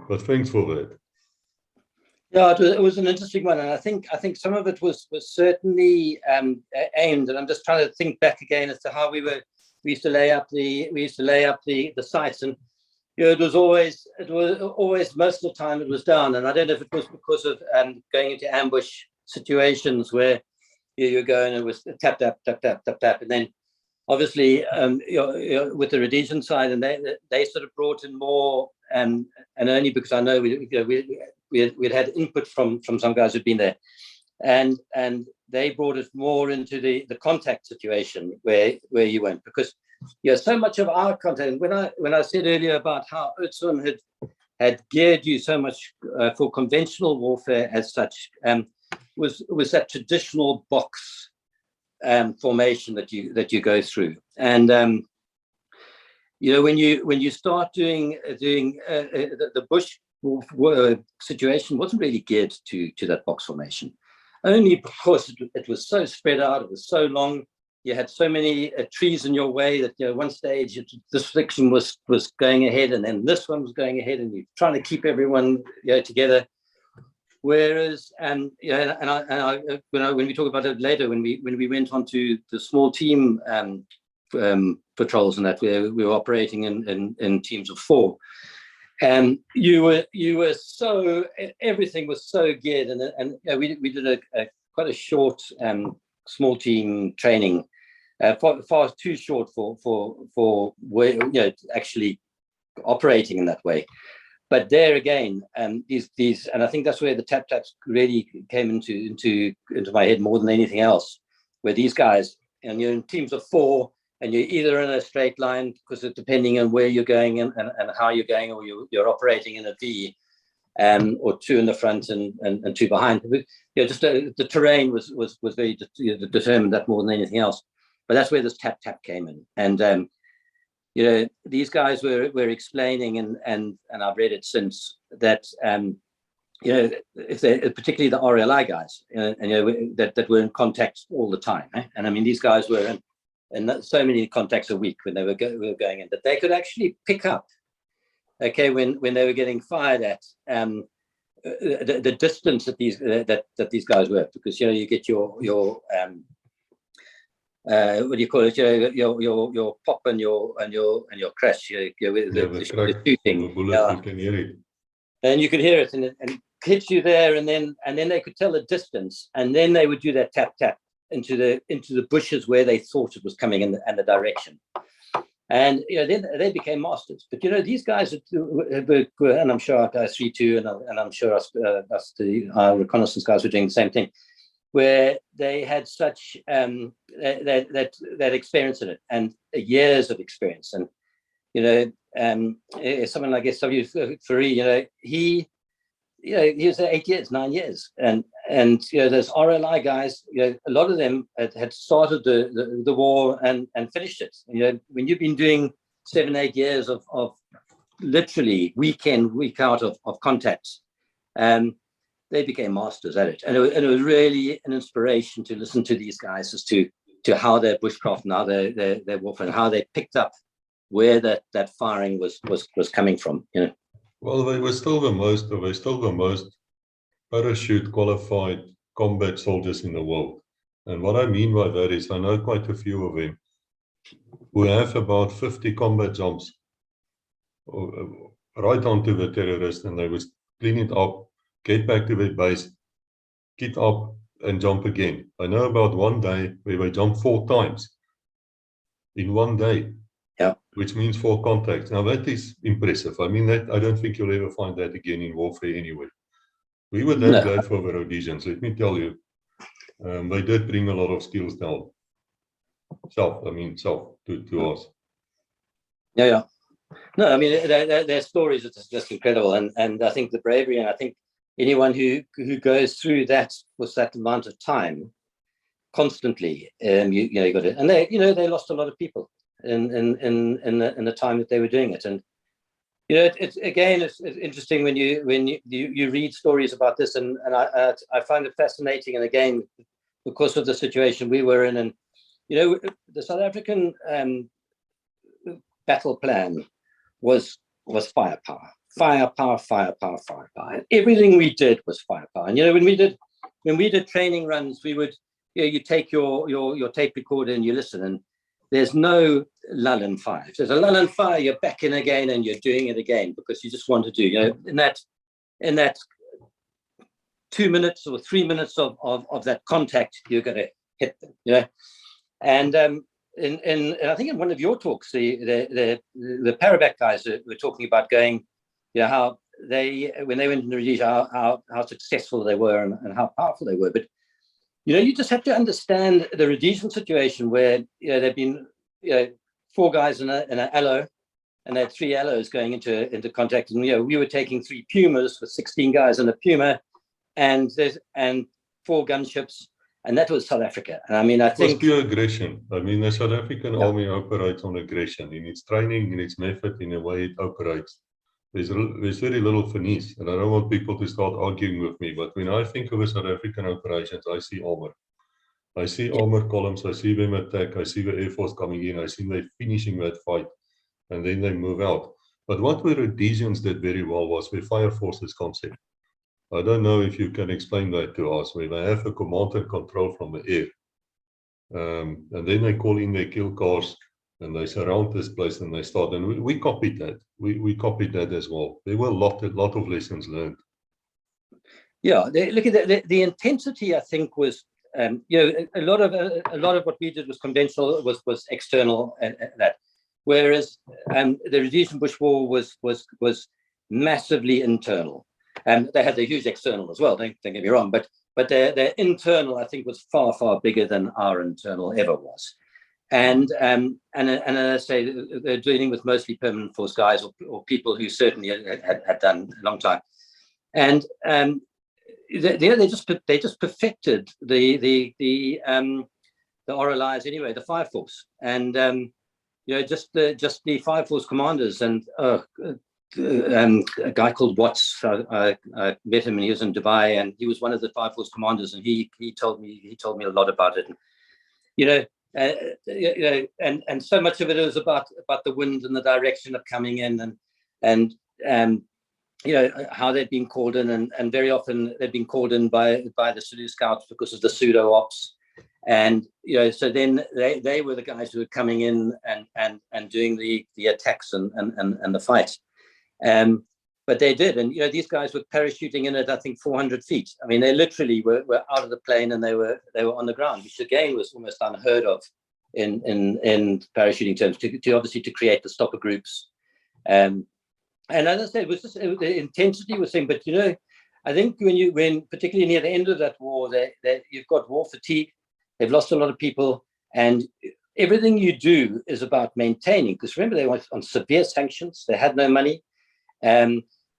but thanks for that. Yeah, it was an interesting one, and I think some of it was certainly aimed. And I'm just trying to think back again as to how we used to lay up the sites, and it was always most of the time it was down. And I don't know if it was because of going into ambush situations where you go and it was tap, and then obviously with the Rhodesian side, and they sort of brought in more, and only because I know we'd had input from some guys who'd been there, and they brought it more into the contact situation where you went, because so much of our content, when I said earlier about how NSM had geared you so much for conventional warfare as such, was that traditional box formation that you go through. And when you start doing the bush situation wasn't really geared to that box formation, only because it was so spread out, it was so long, you had so many trees in your way that one stage this section was going ahead, and then this one was going ahead, and you're trying to keep everyone together. Whereas, when we talk about it later, when we went on to the small team patrols and that, where we were operating in teams of 4, and you were so, everything was so geared, and we did quite a short small team training, far too short for actually operating in that way. But there again, these, and I think that's where the tap taps really came into my head more than anything else, where these guys, and you're in teams of 4, and you're either in a straight line, because it's depending on where you're going and how you're going, or you're operating in a V, or 2 in the front and 2 behind. Just the terrain was very determined that more than anything else. But that's where this tap came in, and these guys were explaining, and I've read it since, that if they, particularly the RLI guys, that were in contact all the time, and I mean these guys were in so many contacts a week when they were going in, that they could actually pick up, when they were getting fired at, the distance that these guys were, because you get your what do you call it? Your pop and your crash. The shooting. The bullet, you can hear it. And you could hear it, and it hits you there, and then they could tell the distance, and then they would do that tap into the bushes where they thought it was coming in the direction. And then they became masters. But these guys were, and I'm sure our guys 3-2, and I'm sure our reconnaissance guys were doing the same thing, where they had such that experience in it, and years of experience. And someone like SW3, he was there 8 years, 9 years, and those RLI guys, a lot of them had started the war and finished it. When you've been doing 7-8 years of literally week in, week out of contacts, they became masters at it. And it was really an inspiration to listen to these guys as to how their bushcraft and how their warfare, and how they picked up where that firing was coming from. Well, they were still the most parachute qualified combat soldiers in the world. And what I mean by that is, I know quite a few of them who have about 50 combat jumps right onto the terrorist, and they would clean it up, get back to their base, get up and jump again. I know about one day where they jumped 4 times in one day. Yeah. Which means 4 contacts. Now that is impressive. I mean, that I don't think you'll ever find that again in warfare anyway. We were damn glad for the Rhodesians, let me tell you. They did bring a lot of skills down. To us. Yeah. No, I mean, their stories are just incredible. And I think the bravery, and I think anyone who goes through that with that amount of time constantly, you got it. And they lost a lot of people in the time that they were doing it. And it's interesting when you read stories about this, and I find it fascinating. And again, because of the situation we were in, and the South African battle plan was firepower. And everything we did was firepower. And when we did training runs, we would you take your tape recorder and you listen, and there's no lull and fire. If there's a lull and fire, you're back in again and you're doing it again, because you just want to do, in that 2 minutes or 3 minutes of that contact, you're going to hit them, And I think in one of your talks, the Paraback guys were talking about going, how when they went into Rhodesia, how successful they were and how powerful they were. But you just have to understand the Rhodesian situation, where there've been 4 guys in an allo, and they had 3 allos going into contact, and we were taking 3 Pumas with 16 guys in a Puma, and 4 gunships. And that was South Africa. And I mean, I think it was pure aggression. I mean, the South African army operates on aggression in its training, in its method, in the way it operates. There's very little finesse, and I don't want people to start arguing with me. But when I think of a South African operations, I see armor. I see armor columns. I see them attack. I see the Air Force coming in. I see them finishing that fight, and then they move out. But what the Rhodesians did very well was the fire forces concept. I don't know if you can explain that to us, where they have a command and control from the air. And then they call in their kill cars, and they surround this place, and they start. And we copied that. We copied that as well. There were a lot of lessons learned. Yeah, look at the intensity. I think was, a lot of what we did was conventional, was external, and that. Whereas the Rhodesian Bush War was massively internal. And they had the huge external as well, don't get me wrong, but their internal, I think, was far, far bigger than our internal ever was. And as I say, they're dealing with mostly permanent force guys or people who certainly had done a long time. And they just perfected the RLIs anyway, the Fire Force, and just the Fire Force commanders, and a guy called Watts. I met him, and he was in Dubai, and he was one of the Fire Force commanders, and he told me a lot about it. And so much of it was about the wind and the direction of coming in, and how they'd been called in, and very often they'd been called in by the Zulu scouts because of the pseudo ops, and so then they were the guys who were coming in and doing the attacks and the fights. But they did, and these guys were parachuting in at, I think, 400 feet. I mean, they literally were out of the plane, and they were on the ground, which again was almost unheard of in parachuting terms, to obviously to create the stopper groups. And as I said, the intensity was thing. But I think when particularly near the end of that war, you've got war fatigue. They've lost a lot of people, and everything you do is about maintaining. Because remember, they were on severe sanctions. They had no money.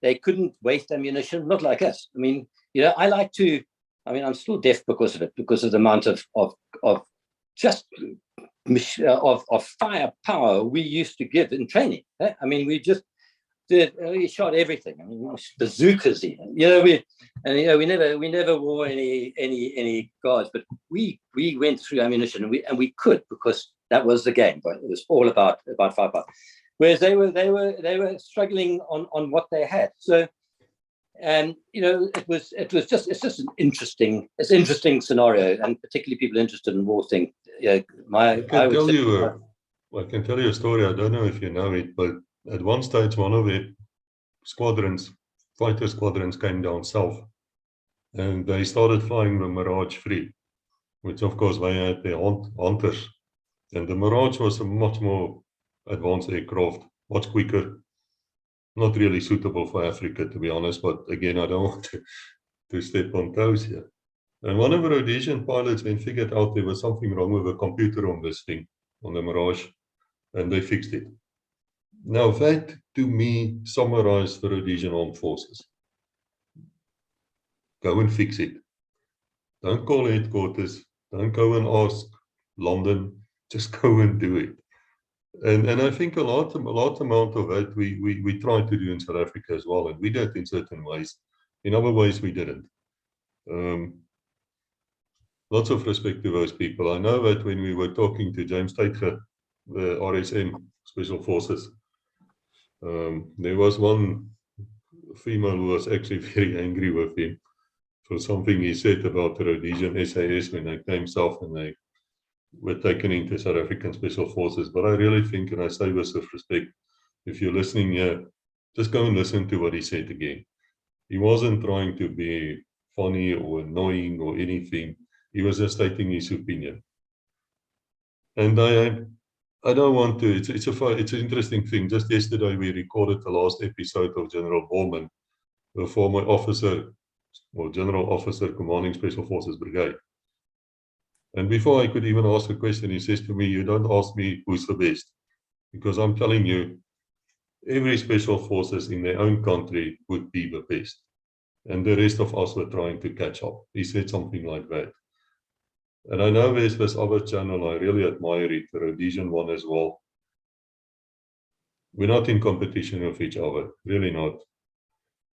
They couldn't waste ammunition, not like us. I mean, I'm still deaf because of it, because of the amount of firepower we used to give in training. I mean, we shot everything. I mean, bazookas even. We never wore any guards, but we went through ammunition, and we could, because that was the game. But it was all about firepower. Whereas they were struggling on what they had. So, it's just an interesting scenario, and particularly people interested in war thing. I can tell you a story. I don't know if you know it, but at one stage, one of the fighter squadrons came down south, and they started flying the Mirage 3, which of course they had their hunters, and the Mirage was a much more advanced aircraft, much quicker, not really suitable for Africa, to be honest, but again, I don't want to step on toes here. And one of the Rhodesian pilots then figured out there was something wrong with the computer on this thing, on the Mirage, and they fixed it. Now that, to me, summarized the Rhodesian Armed Forces. Go and fix it. Don't call headquarters. Don't go and ask London. Just go and do it. And I think a lot amount of that we tried to do in South Africa as well, and we did in certain ways. In other ways, we didn't. Lots of respect to those people. I know that when we were talking to James Taitger, the RSM Special Forces, there was one female who was actually very angry with him for something he said about the Rhodesian SAS when they came south and they were taken into South African Special Forces. But I really think, and I say this with respect, if you're listening here, just go and listen to what he said again. He wasn't trying to be funny or annoying or anything. He was just stating his opinion. And I don't want to, it's an interesting thing. Just yesterday we recorded the last episode of General Borman, the former officer, or General Officer commanding Special Forces Brigade. And before I could even ask a question, he says to me, you don't ask me who's the best, because I'm telling you, every Special Forces in their own country would be the best. And the rest of us were trying to catch up. He said something like that. And I know there's this other channel, I really admire it, the Rhodesian one as well. We're not in competition with each other, really not.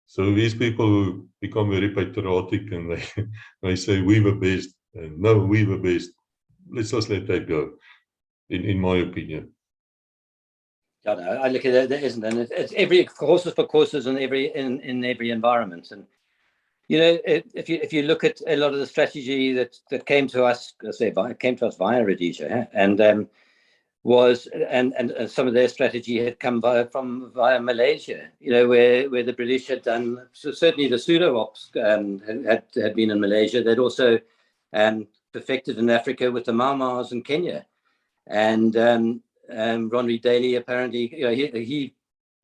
So these people who become very patriotic and they say we the best, and no, we the best, let's just let that go, in my opinion. Yeah, no, I look at it, there isn't, and it's every courses for courses in every environment. And you know, if you look at a lot of the strategy that came to us, came to us via Rhodesia, and some of their strategy had come via Malaysia. You know, where the British had done, so certainly the pseudo ops had been in Malaysia. They'd also perfected in Africa with the Mau Mau's in Kenya, and Ron Reed Daly apparently, you know, he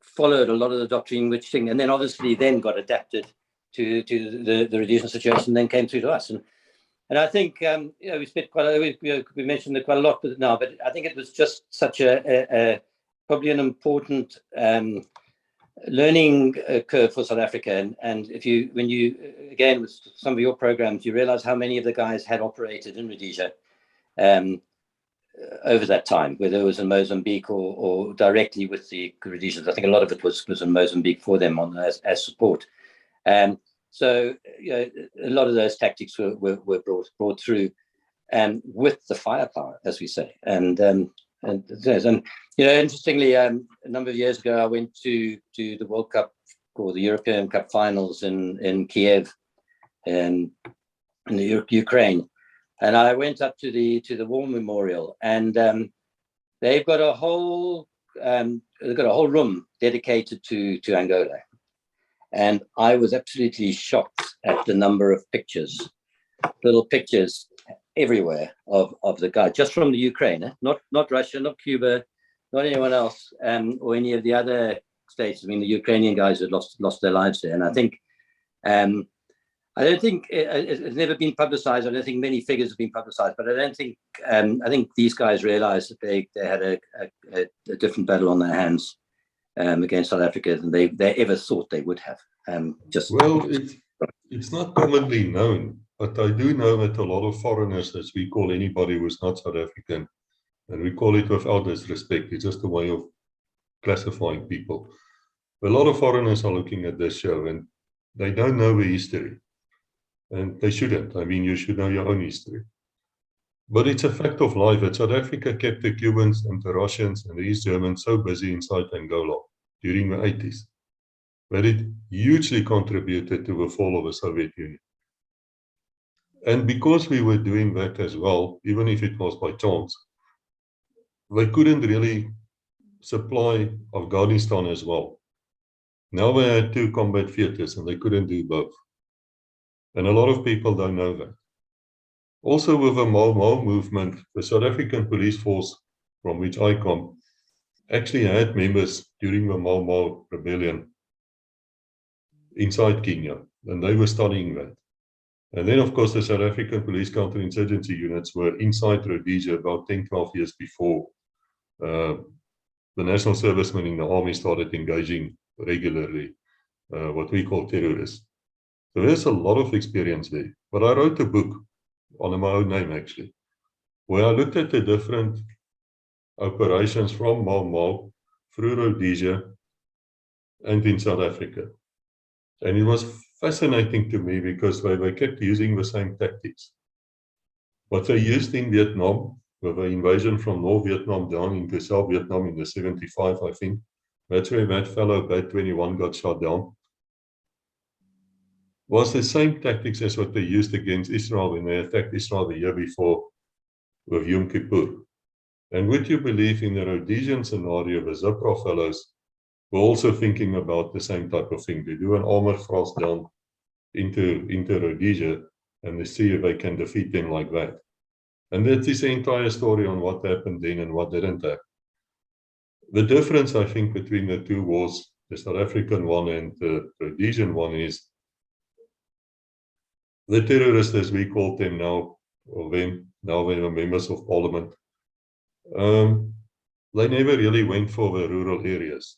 followed a lot of the doctrine, and then obviously then got adapted to the Rhodesian situation, then came through to us. And I think, you know, we spent we mentioned it quite a lot now, but I think it was just such a probably an important learning curve for South Africa. And when you again, with some of your programs, you realize how many of the guys had operated in Rhodesia over that time, whether it was in Mozambique or directly with the Rhodesians. I think a lot of it was in Mozambique for them as support. So, you know, a lot of those tactics were brought through, with the firepower, as we say. And you know, interestingly, a number of years ago, I went to the World Cup or the European Cup finals in Kiev, in Ukraine, and I went up to the War Memorial, and they've got a whole room dedicated to Angola. And I was absolutely shocked at the number of pictures, little pictures everywhere of the guy, just from the Ukraine, not Russia, not Cuba, not anyone else, or any of the other states. I mean, the Ukrainian guys had lost their lives there. And I think, I don't think it's never been publicized. I don't think many figures have been publicized, but I don't think, I think these guys realized that they had a different battle on their hands against South Africa than they ever thought they would have. Well, it's not commonly known, but I do know that a lot of foreigners, as we call anybody who's not South African, and we call it without disrespect, it's just a way of classifying people. A lot of foreigners are looking at this show and they don't know the history, and they shouldn't. I mean, you should know your own history. But it's a fact of life that South Africa kept the Cubans and the Russians and the East Germans so busy inside Angola during the 80s that it hugely contributed to the fall of the Soviet Union. And because we were doing that as well, even if it was by chance, they couldn't really supply Afghanistan as well. Now they had 2 combat theaters and they couldn't do both. And a lot of people don't know that. Also, with the Mau Mau movement, the South African police force, from which I come, actually had members during the Mau Mau rebellion inside Kenya, and they were studying that. And then, of course, the South African police counterinsurgency units were inside Rhodesia about 10, 12 years before the national servicemen in the army started engaging regularly, what we call terrorists. So there's a lot of experience there. But I wrote a book on my own name, actually, where I looked at the different operations from Mau Mau through Rhodesia and in South Africa. And it was fascinating to me because they kept using the same tactics. What they used in Vietnam, with the invasion from North Vietnam down into South Vietnam in the 75, I think, that's where that fellow, Bat 21, got shot down, was the same tactics as what they used against Israel when they attacked Israel the year before with Yom Kippur. And would you believe in the Rhodesian scenario, the Zipra fellows were also thinking about the same type of thing. They do an armored thrust down into Rhodesia and they see if they can defeat them like that. And that is the entire story on what happened then and what didn't happen. The difference, I think, between the two wars, the South African one and the Rhodesian one, is the terrorists, as we call them now, or them, now they were members of parliament, they never really went for the rural areas.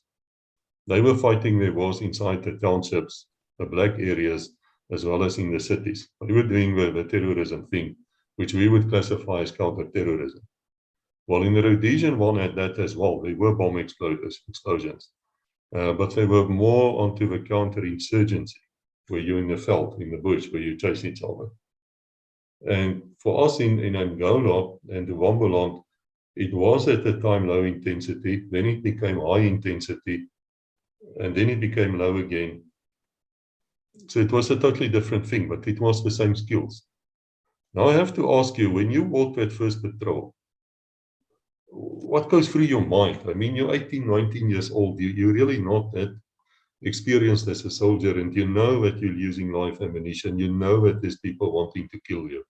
They were fighting their wars inside the townships, the black areas, as well as in the cities. They were doing the terrorism thing, which we would classify as counter-terrorism. Well, in the Rhodesian one had that as well. There were bomb explosions, but they were more onto the counter-insurgency, where you're in the veld, in the bush, where you chase each other. And for us in Angola and the Wambuland, it was at the time low intensity, then it became high intensity, and then it became low again. So it was a totally different thing, but it was the same skills. Now I have to ask you, when you walk that first patrol, what goes through your mind? I mean, you're 18, 19 years old. You're really not that experienced as a soldier, and you know that you're using live ammunition. You know that there's people wanting to kill you.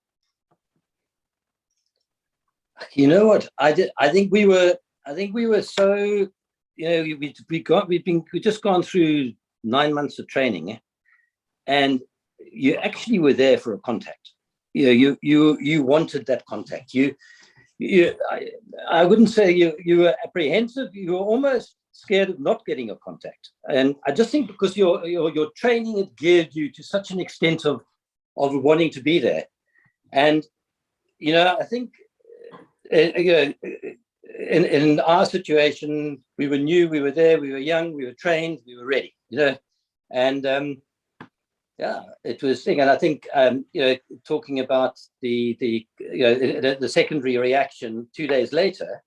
You know what? I think we were so, you know, we just gone through 9 months of training, and you actually were there for a contact. You know, you wanted that contact. I wouldn't say you were apprehensive. You were almost scared of not getting a contact. And I just think because your training had geared you to such an extent of wanting to be there. And, you know, I think, you know, in our situation, we were new, we were there, we were young, we were trained, we were ready, you know. And yeah, it was thing. And I think, you know, talking about the secondary reaction 2 days later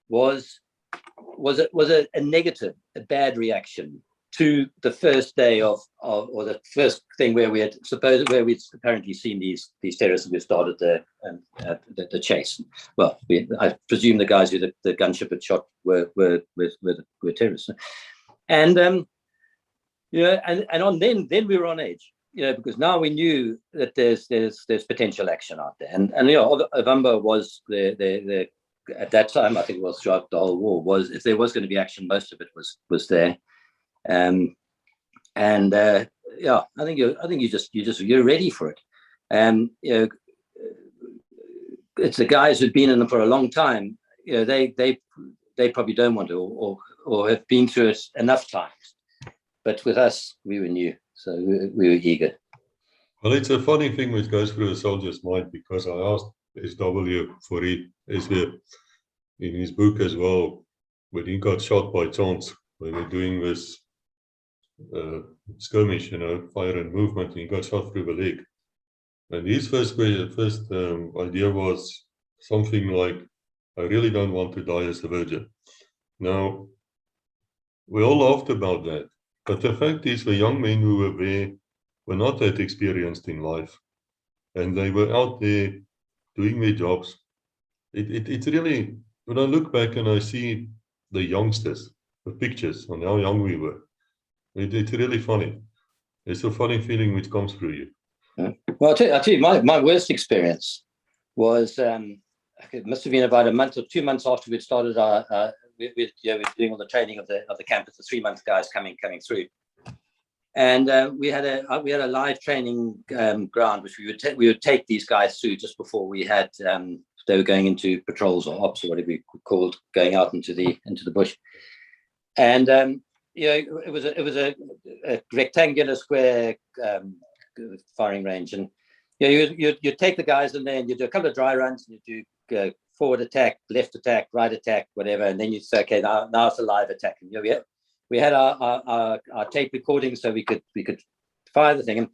was a negative, a bad reaction to the first day or the first thing where we'd apparently seen these terrorists who started the chase. Well, I presume the guys who the gunship had shot were terrorists. And yeah, and on then we were on edge, you know, because now we knew that there's potential action out there, and you know, Ovambo was the at that time, I think it was throughout the whole war, was if there was going to be action, most of it was there, yeah, I think you're ready for it, and you know, it's the guys who've been in them for a long time, you know, they probably don't want to or have been through it enough times. But with us, we were new, so we were eager. Well, it's a funny thing which goes through a soldier's mind, because I asked SW for it, in his book as well, when he got shot by chance, when we were doing this skirmish, you know, fire and movement, and he got shot through the leg. And his first idea was something like, I really don't want to die as a virgin. Now, we all laughed about that. But the fact is, the young men who were there were not that experienced in life, and they were out there doing their jobs. It's really, when I look back and I see the youngsters, the pictures on how young we were, it's really funny. It's a funny feeling which comes through you. Well, I'll tell you, my worst experience was, it must have been about a month or 2 months after we'd started we were doing all the training of the camp. It's the 3-month guys coming through, and we had a live training ground which we would take these guys through just before we had they were going into patrols or ops or whatever we called, going out into the bush. And it was a rectangular square firing range, and you take the guys and then you do a couple of dry runs, and you do forward attack, left attack, right attack, whatever, and then you say, okay, now it's a live attack. And we had our tape recording, so we could fire the thing. And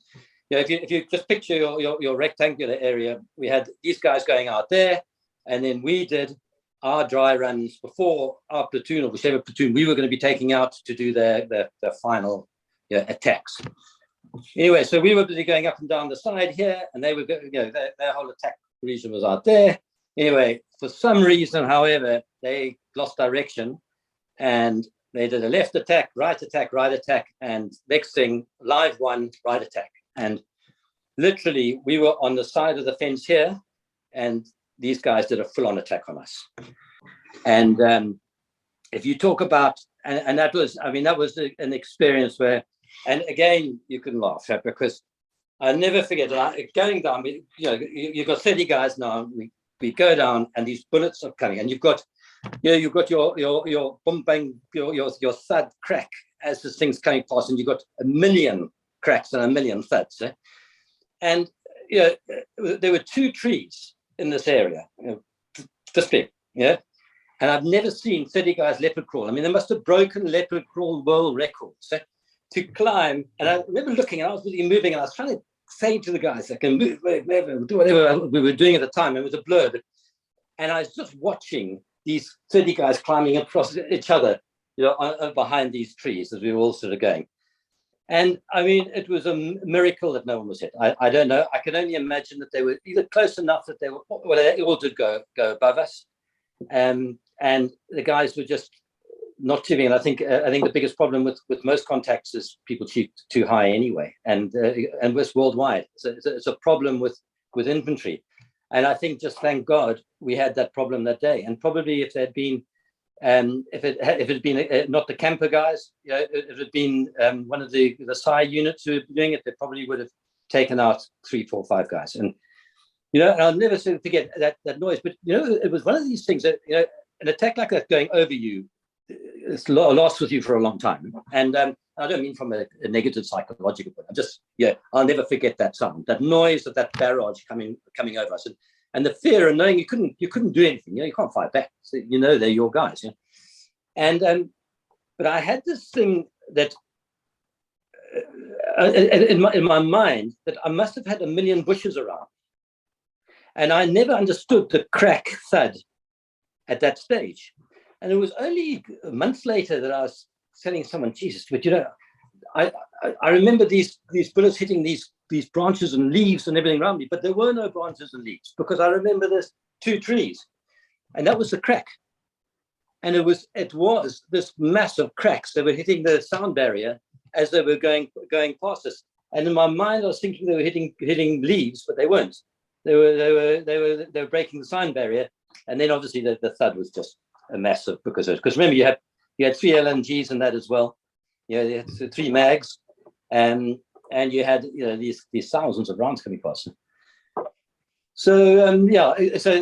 if you just picture your rectangular area, we had these guys going out there, and then we did our dry runs before our platoon, or whichever platoon we were going to be taking out to do the final attacks. Anyway, so we were busy going up and down the side here, and they were their whole attack region was out there. Anyway, for some reason, however, they lost direction, and they did a left attack, right attack, and next thing, live one, right attack. And literally, we were on the side of the fence here, and these guys did a full-on attack on us. And if you talk about, and that was an experience where, and again, you can laugh at, because I never forget, going down, you've got 30 guys now, we go down, and these bullets are coming, and you've got your boom bang, your thud crack as this thing's coming past, and you've got a million cracks and a million thuds. And there were 2 trees in this area, this big, and I've never seen 30 guys leopard crawl. I mean, they must have broken leopard crawl world records to climb. And I remember looking, and I was really moving, and I was trying to say to the guys, I can move, do whatever we were doing at the time. It was a blur, and I was just watching these 30 guys climbing across each other, behind these trees as we were all sort of going. And I mean, it was a miracle that no one was hit. I don't know. I can only imagine that they were either close enough that they all did go above us, and the guys were just not too. And I think the biggest problem with most contacts is people shoot too high anyway, and it's worldwide. So it's a problem with infantry, and I think just thank God we had that problem that day. And probably if there had been if it had been not the camper guys, if it had been one of the SI units who were doing it, they probably would have taken out 3, 4, 5 guys. And and I'll never forget that noise. But it was one of these things that an attack like that going over you, it's lasts with you for a long time. And I don't mean from a negative psychological point. I'll never forget that sound, that noise of that barrage coming over us. And the fear of knowing you couldn't do anything, you can't fight back. So, they're your guys. And but I had this thing that in my mind that I must have had a million bushes around, and I never understood the crack thud at that stage. And it was only months later that I was telling someone, Jesus, but I remember these bullets hitting these branches and leaves and everything around me, but there were no branches and leaves, because I remember there's 2 trees, and that was the crack. And it was this massive cracks that were hitting the sound barrier as they were going past us. And in my mind, I was thinking they were hitting leaves, but they weren't. They were breaking the sound barrier. And then obviously the thud was just a massive, because remember you had 3 LMGs in that as well. You had 3 mags, and you had these thousands of rounds coming past. So so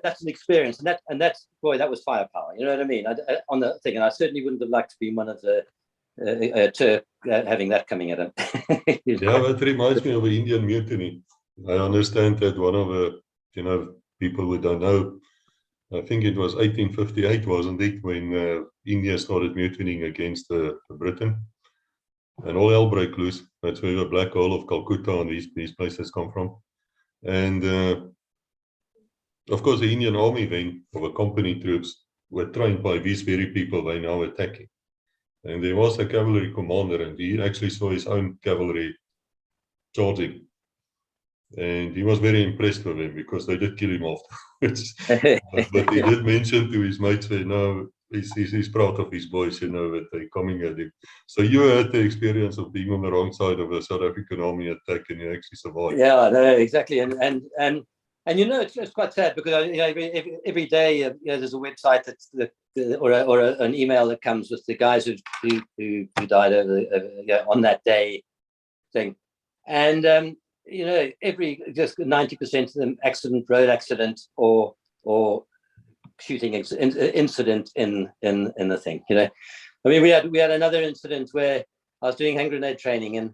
that's an experience, and that's that was firepower. You know what I mean? On the thing, and I certainly wouldn't have liked to be one of the Turk having that coming at him. Yeah, that reminds me of an Indian mutiny. I understand that one of the people who don't know, I think it was 1858, wasn't it, when India started mutinying against Britain, and all hell broke loose. That's where the Black Hole of Calcutta and these places come from. And of course, the Indian army then, or the company troops, were trained by these very people they now attacking. And there was a cavalry commander, and he actually saw his own cavalry charging. And he was very impressed with them, because they did kill him afterwards. But he did mention to his mates, he's proud of his boys, that they're coming at him. So you had the experience of being on the wrong side of a South African army attack, and you actually survived. Yeah, no, exactly. And it's quite sad, because every day there's a website that's or an email that comes with the guys who died on that day thing. And you know, just 90% of them road accident or shooting incident in the thing. You know, I mean, we had another incident where I was doing hand grenade training, and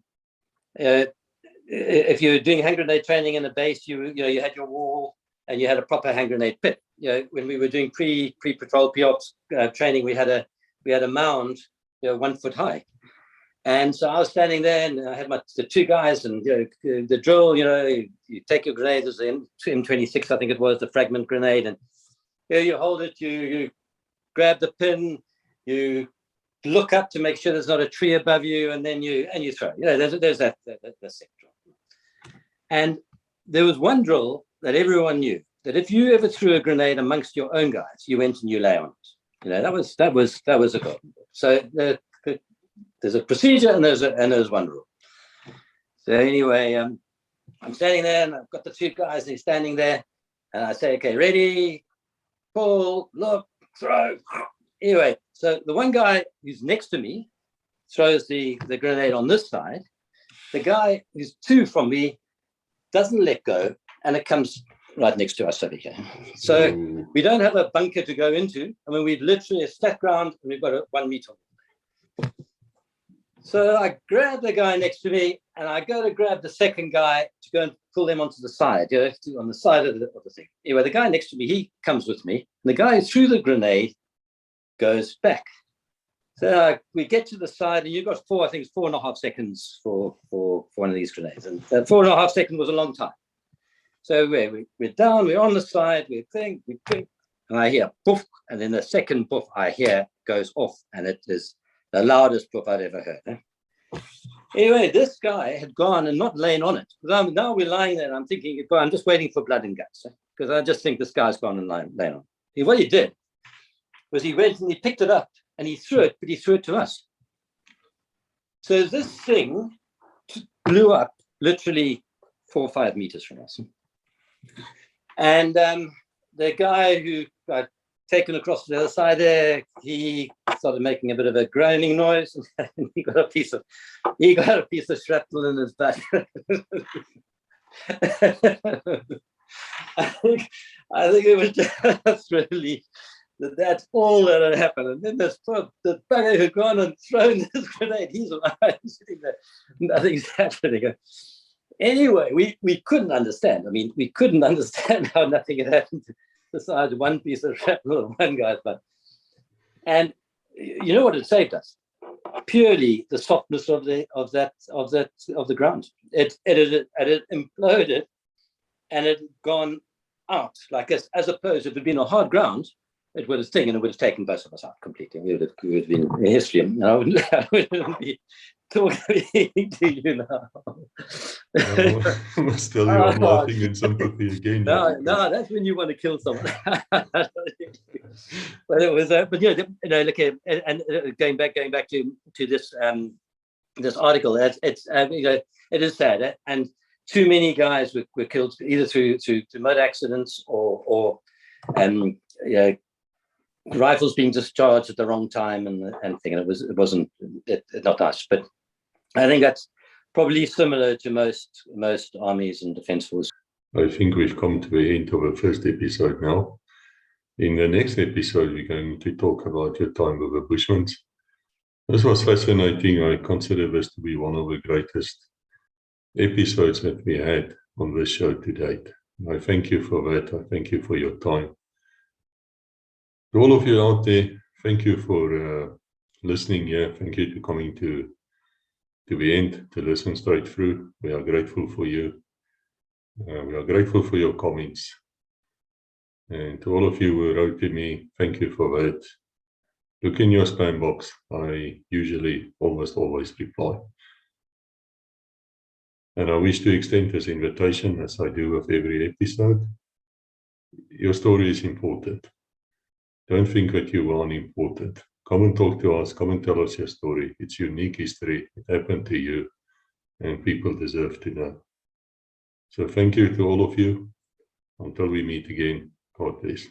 if you're doing hand grenade training in a base, you had your wall and you had a proper hand grenade pit. You know, when we were doing pre-patrol POPs training, we had a mound, 1 foot high. And so I was standing there, and I had the two guys, and the drill. You take your grenade, as the M26, I think it was, the fragment grenade, and you hold it, you grab the pin, you look up to make sure there's not a tree above you, and then you throw. There's that set drill. And there was one drill that everyone knew, that if you ever threw a grenade amongst your own guys, you went and you lay on it. That was a goal. So there's a procedure, and there's one rule. So anyway, I'm standing there, and I've got the two guys, and he's standing there, and I say, okay, ready, pull, look, throw. Anyway, so the one guy who's next to me throws the grenade on this side. The guy who's 2 from me doesn't let go, and it comes right next to us over here. So we don't have a bunker to go into. I mean, we've literally a flat ground, and we've got a 1 meter. So I grab the guy next to me, and I go to grab the second guy to go and pull them onto the side, on the side of the thing. Anyway, the guy next to me, he comes with me. And the guy who threw the grenade goes back. So we get to the side, and you've got 4.5 seconds for one of these grenades. And 4.5 seconds was a long time. So we're down, we're on the side, we think, and I hear poof, and then the second poof I hear goes off, and it is the loudest poof I'd ever heard. Anyway, this guy had gone and not lain on it. Now we're lying there, and I'm thinking, I'm just waiting for blood and guts, because I just think this guy's gone and lain on it. What he did was he went and he picked it up, and he threw it, but he threw it to us. So this thing blew up literally 4 or 5 meters from us. And the guy who got taken across the other side there, he started making a bit of a groaning noise, and he got a piece of shrapnel in his back. I think it was just really that's all that had happened. And then the bugger who'd gone and thrown this grenade, he's alive, sitting there, nothing's happening. Anyway, we couldn't understand. I mean, we couldn't understand how nothing had happened besides one piece of shrapnel and one guy's butt. And you know what it saved us? Purely the softness of the ground. It had imploded, and it had gone out like this, as opposed if it had been a hard ground, it would have stung, and it would have taken both of us out completely. We would have been in history. And I wouldn't be talking to you now. I must tell you, I'm laughing in sympathy again. No, that's when you want to kill someone. But it was, but look here, and going back to this this article. It is sad, and too many guys were killed either through motor accidents or rifles being discharged at the wrong time and thing. And it wasn't not nice, but I think that's probably similar to most armies and defense forces. I think we've come to the end of the first episode now. In the next episode, we're going to talk about your time with the Bushmen. This was fascinating. I consider this to be one of the greatest episodes that we had on this show to date. I thank you for that. I thank you for your time. To all of you out there, thank you for listening here. Thank you for coming to the end, to listen straight through. We are grateful for you. We are grateful for your comments. And to all of you who wrote to me, thank you for that. Look in your spam box. I usually almost always reply. And I wish to extend this invitation, as I do with every episode. Your story is important. Don't think that you are unimportant. Come and talk to us. Come and tell us your story. It's unique history. It happened to you, and people deserve to know. So thank you to all of you. Until we meet again, God bless.